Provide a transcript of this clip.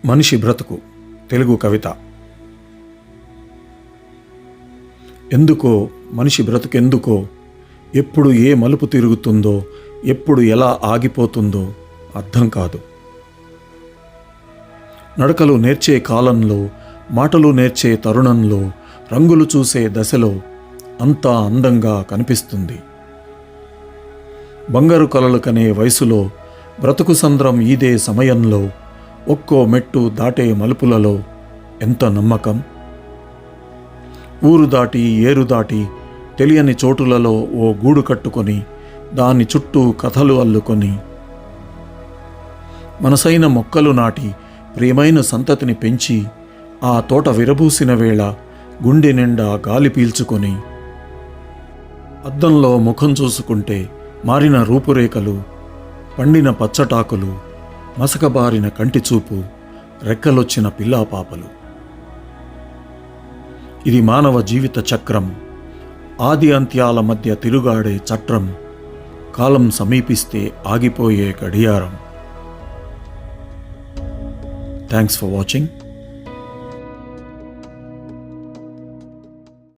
మనిషి బ్రతుకు తెలుగు కవిత. ఎందుకో మనిషి బ్రతుకెందుకో, ఎప్పుడు ఏ మలుపు తిరుగుతుందో, ఎప్పుడు ఎలా ఆగిపోతుందో అర్థం కాదు. నడకలు నేర్చే కాలంలో, మాటలు నేర్చే తరుణంలో, రంగులు చూసే దశలో అంతా అందంగా కనిపిస్తుంది. బంగారు కలలు కనే వయసులో, బ్రతుకు సంద్రం ఈదే సమయంలో, ఒక్కో మెట్టు దాటే మలుపులలో ఎంత నమ్మకం. ఊరు దాటి ఏరు దాటి తెలియని చోటులలో ఓ గూడు కట్టుకొని, దాని చుట్టూ కథలు అల్లుకొని, మనసైన మొక్కలు నాటి ప్రియమైన సంతతిని పెంచి, ఆ తోట విరబూసిన వేళ గుండె నిండా గాలి పీల్చుకొని, అద్దంలో ముఖం చూసుకుంటే మారిన రూపురేఖలు, పండిన పచ్చటాకులు, మసకబారిన కంటిచూపు, రెక్కలొచ్చిన పిల్లాపాపలు. ఇది మానవ జీవిత చక్రం, ఆది అంత్యాల మధ్య తిరుగాడే చట్రం, కాలం సమీపిస్తే ఆగిపోయే గడియారం. Thanks for watching.